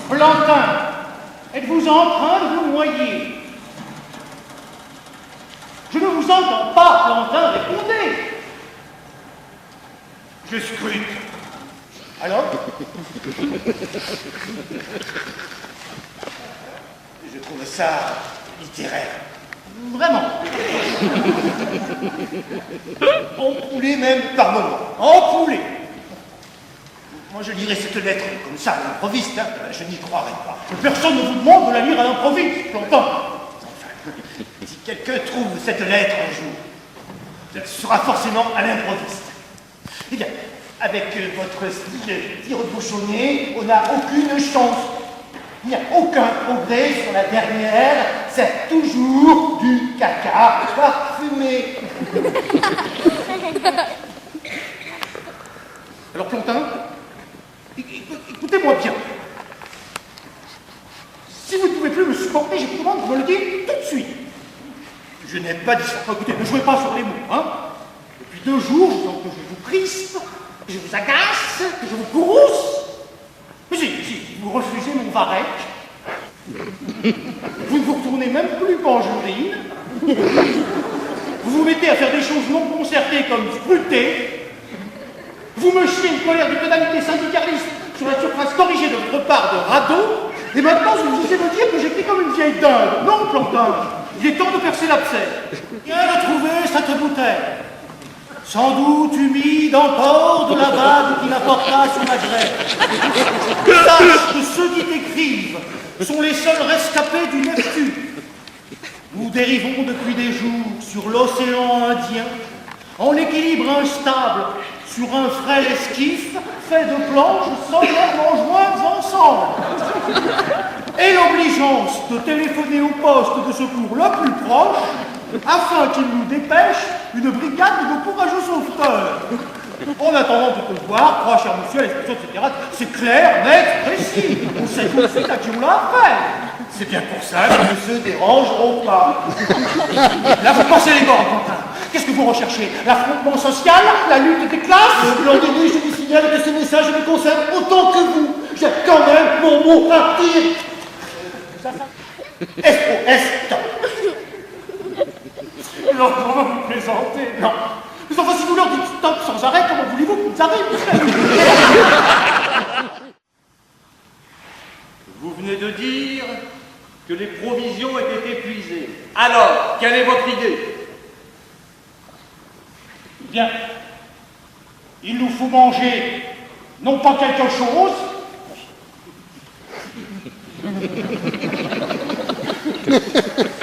Plantin, êtes-vous en train de vous noyer? Je ne vous entends pas, Plantin, répondez. Je scrute. Alors? Je trouve ça littéraire. Vraiment? Empoulé même par moments. Empoulé. Moi, je lirais cette lettre comme ça, à l'improviste, hein. Je n'y croirais pas. Personne ne vous demande de la lire à l'improviste, Plantin. Enfin, si quelqu'un trouve cette lettre un jour, ce sera forcément à l'improviste. Eh bien, avec votre style tire-bouchonné, on n'a aucune chance. Il n'y a aucun progrès sur la dernière, c'est toujours du caca parfumé. Alors, Plantin, écoutez-moi bien. Si vous ne pouvez plus me supporter, je vous demande de me le dire tout de suite. Je n'ai pas dit ça. Écoutez, ne jouez pas sur les mots, hein. Depuis 2 jours, je sens que je vous crispe, que je vous agace, que je vous courrouce. Mais si, vous refusez mon varech. Vous ne vous retournez même plus qu'en jurine. Vous vous mettez à faire des choses non concertées comme scruter. Vous me chiez une colère de tonalité syndicaliste sur la surface corrigée de votre part de radeau. Et maintenant, vous osez me dire que j'écris comme une vieille dingue. Non, Plantin, il est temps de percer l'abcès. Viens de trouver cette bouteille. Sans doute humide encore de la vague qui la porta sur la grève. Sache que ceux qui t'écrivent sont les seuls rescapés du Neptune. Nous dérivons depuis des jours sur l'océan Indien en équilibre instable sur un frêle esquif fait de planches solennellement jointes ensemble. Et l'obligeance de téléphoner au poste de secours le plus proche afin qu'il nous dépêche une brigade de courageux sauveteurs. En attendant de te voir, crois, cher monsieur, à l'expression, etc., c'est clair, net, précis. On sait tout de suite à qui on l'a affaire. C'est bien pour ça que ne se dérangeront pas. Là, vous passez les bords, Plantin. Qu'est-ce que vous recherchez? L'affrontement social? La lutte des classes? Le blanc de nuit, je vous signale que ce message me concerne autant que vous. J'ai quand même mon mot à dire. SOS, stop. Non, comment vous plaisantez? Non. Mais enfin, si vous leur dites stop sans arrêt, comment voulez-vous qu'ils arrivent? Vous venez de dire que les provisions étaient épuisées. Alors, quelle est votre idée? Bien. Il nous faut manger, non pas quelque chose,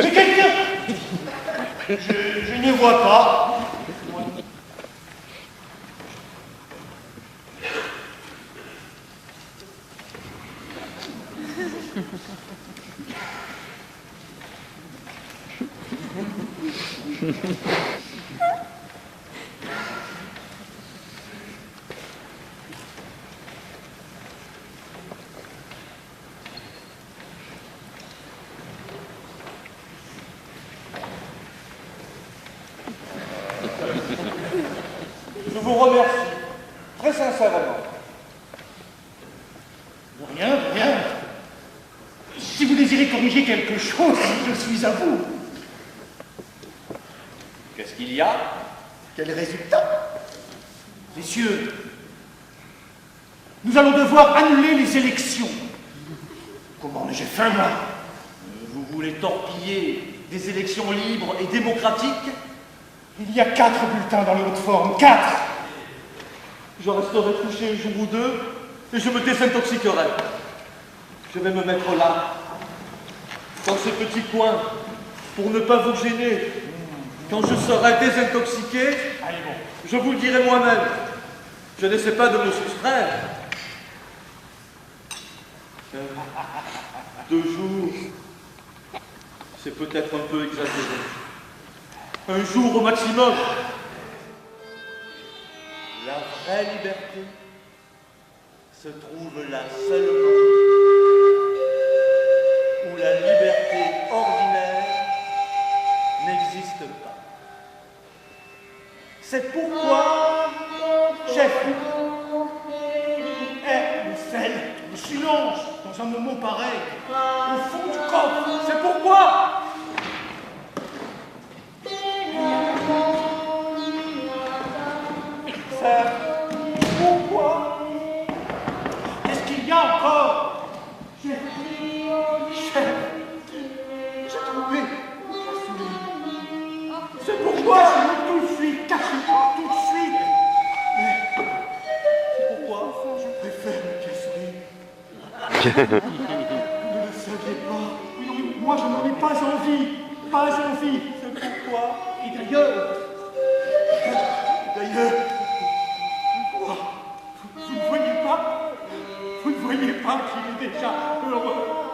mais quelqu'un. Je ne vois pas. Je vous remercie, très sincèrement. Rien, rien. Si vous désirez corriger quelque chose, je suis à vous. Qu'est-ce qu'il y a? Quel résultat? Messieurs, nous allons devoir annuler les élections. Comment j'ai faim, moi? Vous voulez torpiller des élections libres et démocratiques? Il y a 4 bulletins dans les hautes formes, 4. Je resterai couché un jour ou deux et je me désintoxiquerai. Je vais me mettre là, dans ce petit coin, pour ne pas vous gêner. Quand je serai désintoxiqué, Allez, bon. je vous le dirai moi-même. Je n'essaie pas de me soustraire. 2 jours, c'est peut-être un peu exagéré. Un jour au maximum. La vraie liberté se trouve là seulement où la liberté ordinaire n'existe pas. C'est pourquoi, chef, Le silence dans dans un moment pareil, au fond du coffre. C'est pourquoi pourquoi? Qu'est-ce qu'il y a encore? J'ai trouvé. C'est pourquoi? Tout de suite, cachez-toi tout de suite. Mais c'est pourquoi je préfère me casser. Vous ne le saviez pas. Oui, non, mais moi, je n'en ai pas envie. Pas envie. C'est pourquoi. Et d'ailleurs, vous ne voyez pas qu'il est déjà heureux.